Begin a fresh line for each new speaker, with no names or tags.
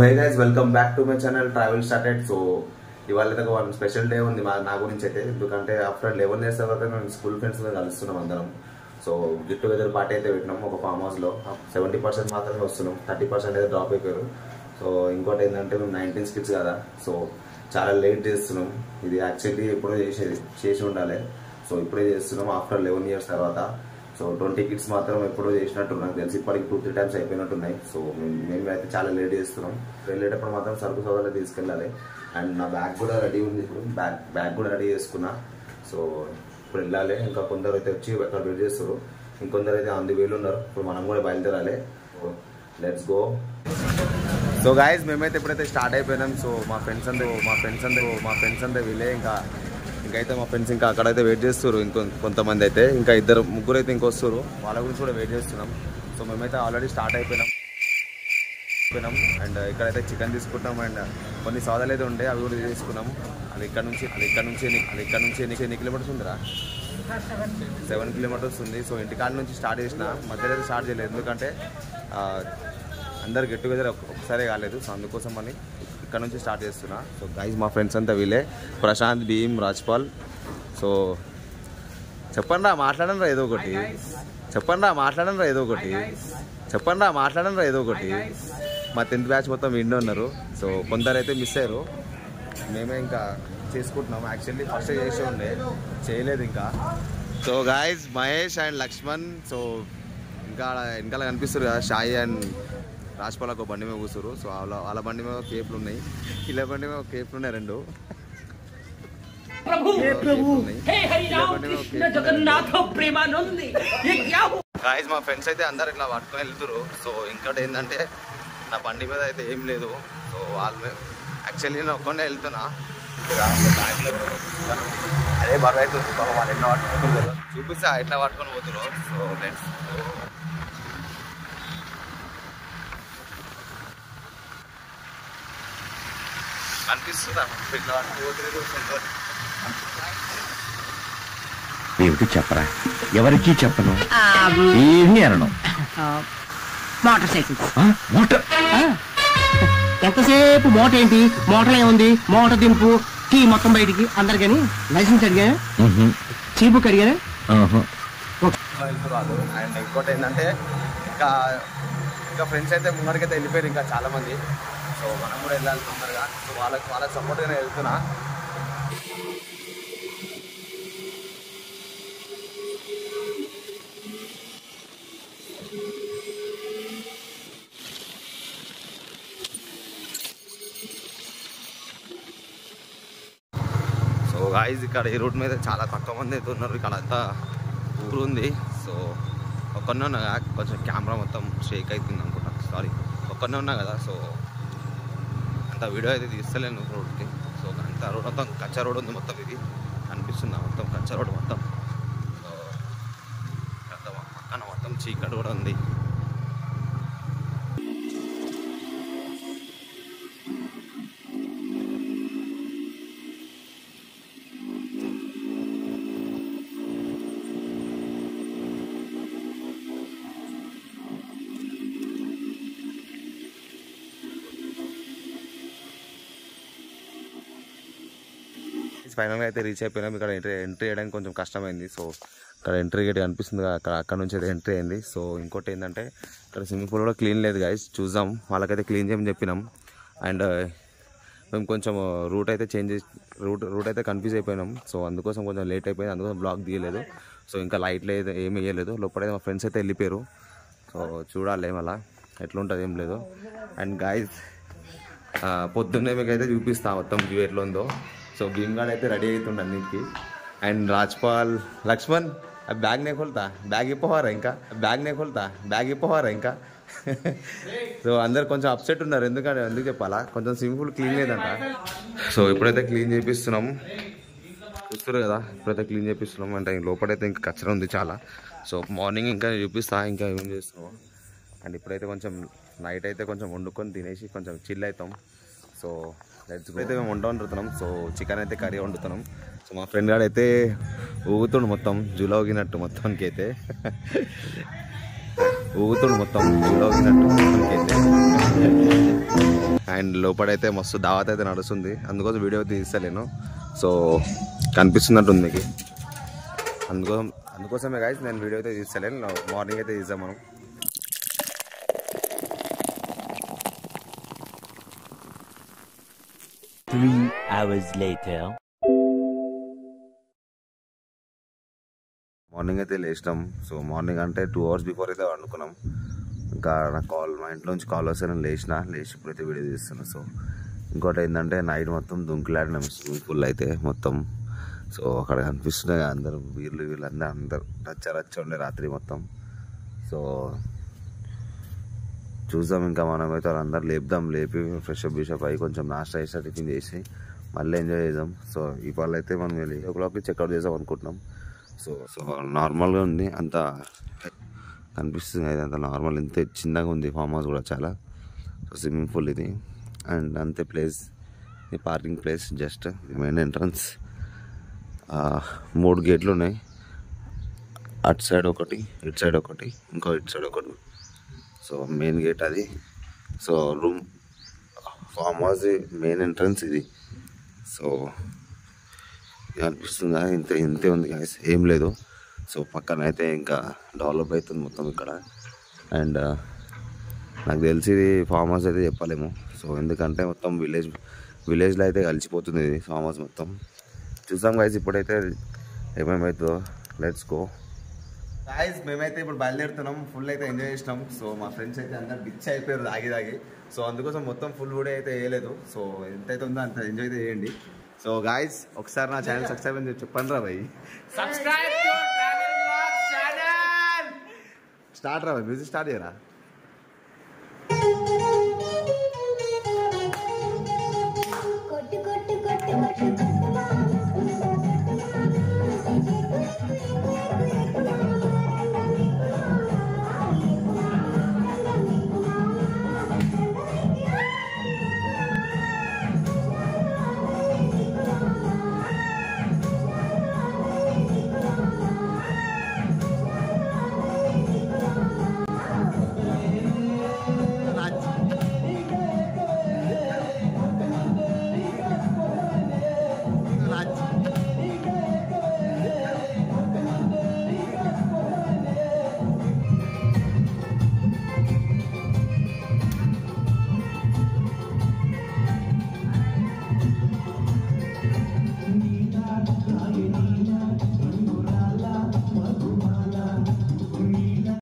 Hey guys welcome back to my channel travel started. So ఇవాళ అయితే ఒక special day ఉంది నా గురించి అయితే. ఎందుకంటే ఆఫ్టర్ 11 years తర్వాత మేము స్కూల్ ఫ్రెండ్స్ కలుస్తున్నాం అందరం. సో గెట్ టుగెదర్ పార్టీ అయితే పెట్టినాం ఒక ఫామ్ హౌస్ లో. 70% మాత్రమే వస్తున్నాం, 30% అయితే డ్రాప్ అయిపోయారు. సో ఇంకోటి ఏంటంటే మేము 19 kids కదా, సో చాలా లేట్ చేస్తున్నాం. ఇది యాక్చువల్లీ ఎప్పుడో చేసి ఉండాలి. సో ఇప్పుడే చేస్తున్నాం ఆఫ్టర్ 11 years తర్వాత. సో 20 kids మాత్రం ఎప్పుడో చేసినట్టు నాకు తెలిసి ఇప్పటికి 2-3 times అయిపోయినట్టున్నాయి. సో మేము అయితే చాలా లేట్ చేస్తున్నాం. వెళ్ళేటప్పుడు మాత్రం సరుకు సోదాలు తీసుకెళ్ళాలి. అండ్ నా బ్యాగ్ కూడా రెడీ ఉంది, ఇప్పుడు బ్యాగ్ కూడా రెడీ చేసుకున్నా. సో ఇప్పుడు వెళ్ళాలి. ఇంకా కొందరు అయితే వచ్చి అక్కడ వెయిట్ చేస్తారు, ఇంకొందరు అయితే ఆన్ ది వేలు ఉన్నారు. ఇప్పుడు మనం కూడా బయలుదేరాలి. So let's go. So guys మేమైతే ఎప్పుడైతే స్టార్ట్ అయిపోయినాం. సో మా ఫ్రెండ్స్ అంతా వీళ్ళే. ఇంకైతే మా ఫ్రెండ్స్ ఇంకా అక్కడైతే వెయిట్ చేస్తారు. కొంతమంది అయితే ఇంకా ముగ్గురు అయితే ఇంకొస్తారు, వాళ్ళ గురించి కూడా వెయిట్ చేస్తున్నాం. సో మేమైతే ఆల్రెడీ స్టార్ట్ అయిపోయినాం. అండ్ ఇక్కడైతే చికెన్ తీసుకుంటాం. అండ్ కొన్ని సోదాలు అయితే ఉండే, అవి కూడా తీసుకున్నాం. అది ఇక్కడ నుంచి ఎన్ని కిలోమీటర్స్ ఉందిరా? 7 kilometers ఉంది. సో ఇంటికాడ నుంచి స్టార్ట్ చేసిన, మధ్యలో అయితే స్టార్ట్ చేయలేదు ఎందుకంటే అందరు గెట్ టుగెదర్ ఒకసారి కాలేదు. సో అందుకోసం అని ఇక్కడ నుంచి స్టార్ట్ చేస్తున్నా. సో గైస్ మా ఫ్రెండ్స్ అంతా వీళ్ళే, ప్రశాంత్, భీమ్, రాజ్పాల్. సో చెప్పండి రా మాట్లాడండి రా ఏదో ఒకటి. మా 10th batch మొత్తం విండో ఉన్నారు. సో కొందరు అయితే మిస్ అయ్యారు, మేమే ఇంకా చేసుకుంటున్నాం. యాక్చువల్లీ ఫస్ట్ చేసి ఉండే, చేయలేదు ఇంకా. So guys Mahesh and Lakshman. So ఇంకా వెనకాల కనిపిస్తారు కదా షాయి అండ్ రాజ్పాల్, ఒక బండి మీద కూర్చురు. సో వాళ్ళ బండి మీద కేపులు ఉన్నాయి, ఇలా బండి మీద కేపులు ఉన్నాయి రెండు. గాయస్ మా ఫ్రెండ్స్ అయితే అందరు ఇట్లా పట్టుకొని వెళ్తురు. సో ఇంకోటి ఏంటంటే నా బండి మీద అయితే ఏం లేదు. సో వాళ్ళు యాక్చువల్లీ నేను ఒక్కడే వెళ్తున్నా. అదే బాగా అవుతుంది, వాళ్ళు ఎట్లా పట్టుకుంటారు చూపిస్తే ఎట్లా పట్టుకొని పోతురు. సో ఫ్రెండ్స్ అనిపిస్తుందా ఇట్లా పట్టుకుపోతున్నారు.
ఏమిటి చెప్పరా, ఎవరికి చెప్పను, ఏమీ అనను.
మోటార్ సైకిల్స్ ఎంతసేపు మోటార్ ఏంటి, మోటార్ ఏముంది, మోటార్ దింపు, కీ మొత్తం బయటికి అందరు. కానీ లైసెన్స్ అడిగాను, సీ బుక్ అడిగాను.
అండ్ ఇంకోటి ఏంటంటే ఇంకా ఫ్రెండ్స్ అయితే ముందరికైతే వెళ్ళిపోయారు ఇంకా చాలా మంది. సో మనం కూడా వెళ్ళాలి తొందరగా. సో వాళ్ళకి సపోర్ట్గానే వెళ్తున్నా. సో గాయస్ ఇక్కడ ఈ రోడ్ మీద చాలా తక్కువ మంది అయితే ఉన్నారు. ఇక్కడ అంతా ఊరు ఉంది. సో ఒక్కనే ఉన్నా, కొంచెం కెమెరా మొత్తం షేక్ అవుతుంది అనుకుంటా, సారీ. ఒక్కనే ఉన్నా కదా, సో అంత వీడియో అయితే తీస్తలేను రోడ్కి. సో అంత రోడ్ మొత్తం కచ్చా రోడ్ ఉంది మొత్తం. ఇది అనిపిస్తుంది మొత్తం కచ్చా రోడ్ మొత్తం. సో పక్కన మొత్తం చీకటి కూడా ఉంది. ఫైనల్గా అయితే రీచ్ అయిపోయినాం. ఇక్కడ ఎంట్రీ చేయడానికి కొంచెం కష్టమైంది. సో ఇక్కడ ఎంట్రీ గేట్ కనిపిస్తుంది, అక్కడ నుంచి అయితే ఎంట్రీ అయింది. సో ఇంకోటి ఏంటంటే ఇక్కడ స్విమ్మింగ్ పూల్ కూడా క్లీన్ లేదు గాయస్, చూద్దాం. వాళ్ళకైతే క్లీన్ చేయమని చెప్పినాం. అండ్ మేము కొంచెం రూట్ అయితే రూట్ అయితే కన్ఫ్యూజ్ అయిపోయినాం. సో అందుకోసం కొంచెం లేట్ అయిపోయింది, అందుకోసం బ్లాగ్ తీయలేదు. సో ఇంకా లైట్లు అయితే ఏమి వేయలేదు. లోపలైతే మా ఫ్రెండ్స్ అయితే వెళ్ళిపోయారు. సో చూడాలి మళ్ళీ ఎట్లుంటుంది, ఏం లేదు. అండ్ గాయస్ పొద్దున్నే మీకైతే చూపిస్తా మొత్తం వ్యూ ఎట్లా ఉందో. సో భీమ్ గార్డ్ అయితే రెడీ అవుతుండే అన్నింటికి. అండ్ రాజ్పాల్, లక్ష్మణ్ బ్యాగ్ నే खोलता, బ్యాగ్ ఇప్పవారా ఇంకా. సో అందరు కొంచెం అప్సెట్ ఉన్నారు, ఎందుకు చెప్పాలా, కొంచెం సింపుల్ క్లీన్ లేదంట. సో ఇప్పుడైతే క్లీన్ చేపిస్తున్నాం, చూస్తారు కదా. ఇప్పుడైతే క్లీన్ చేపిస్తున్నాం. అంటే లోపలైతే ఇంకా కచ్చర ఉంది చాలా. సో మార్నింగ్ ఇంకా చూపిస్తా ఇంకా ఏం చేస్తున్నాం. అండ్ ఇప్పుడైతే కొంచెం నైట్ అయితే కొంచెం వండుకొని తినేసి కొంచెం చిల్ అవుతాం. సో అయితే మేము వండుతున్నాం. సో చికెన్ అయితే కర్రీ వండుతున్నాం. సో మా ఫ్రెండ్ గారు అయితే ఊగుతుండు మొత్తం జూలో ఊగినట్టు మొత్తానికి అయితే. ఊగుతుడు మొత్తం ఊగినట్టు మొత్తంకైతే. అండ్ లోపలైతే మస్తు దావత్ అయితే నడుస్తుంది, అందుకోసం వీడియో తీస్తలేను. సో కనిపిస్తున్నట్టుంది మీకు, అందుకోసమే గాయస్ నేను వీడియో అయితే తీస్తలేను. మార్నింగ్ అయితే తీస్తాం మనం. మార్నింగ్ అయితే లేచినాం. సో మార్నింగ్ అంటే 2 hours బిఫోర్ అయితే వండుకున్నాం. ఇంకా నాకు మా ఇంట్లో నుంచి కాల్ వస్తే నేను లేచి ఇప్పుడైతే వీడియో తీస్తున్నాను. సో ఇంకోటి ఏంటంటే నైట్ మొత్తం దుంకులాడినాం స్విమ్మింగ్ పూల్ అయితే మొత్తం. సో అక్కడ కనిపిస్తున్నాయి అందరూ వీళ్ళందరూ రచ్చ ఉండే రాత్రి మొత్తం. సో చూద్దాం, ఇంకా మనమైతే వాళ్ళందరూ లేపి ఫ్రెష్ అప్ అయ్యి కొంచెం నాస్టా చేసి టిఫిన్ చేసి మళ్ళీ ఎంజాయ్ చేద్దాం. సో ఇవాళ అయితే మనం వెళ్ళి 8 o'clock చెక్అవుట్ చేద్దాం అనుకుంటున్నాం. సో నార్మల్గా ఉంది, అంత కనిపిస్తుంది అది, అంత నార్మల్, ఇంత చిన్నగా ఉంది ఫామ్ హౌస్ కూడా చాలా. సో స్విమ్మింగ్ పూల్ ఇది, అండ్ అంతే ప్లేస్, ఈ parking place just main entrance. 3 గేట్లు ఉన్నాయి, అటు సైడ్ ఒకటి, ఇటు సైడ్ ఒకటి, ఇంకో ఇటు సైడ్ ఒకటి. సో మెయిన్ గేట్ అది. So room farm house main entrance ఇది. సో అనిపిస్తుందా ఇంతే ఉంది గాయస్, ఏం లేదు. సో పక్కన అయితే ఇంకా డెవలప్ అవుతుంది మొత్తం ఇక్కడ. అండ్ నాకు తెలిసి ఫామ్ హౌస్ అయితే చెప్పలేము. సో ఎందుకంటే మొత్తం విలేజ్లో అయితే కలిసిపోతుంది ఇది ఫామ్ హౌస్ మొత్తం. చూసాం గాయస్ ఇప్పుడైతే ఏమేమవుతుందో. Let's go guys. మేమైతే ఇప్పుడు బయలుదేరుతున్నాం, ఫుల్ అయితే ఎంజాయ్ చేసినాం. సో మా ఫ్రెండ్స్ అయితే అందరు బిచ్ అయిపోయారు తాగి. సో అందుకోసం మొత్తం ఫుల్ కూడా అయితే వేయలేదు. సో ఎంతైతే ఉందో అంత ఎంజాయ్ అయితే చేయండి. సో గాయస్ ఒకసారి నా ఛానల్ సబ్స్క్రైబ్ అని చెప్పండి రా భయ్. స్టార్ట్ రా భయ్, మ్యూజిక్ స్టార్ట్ చేయరా.
కొట్టు కొట్టు కొట్టు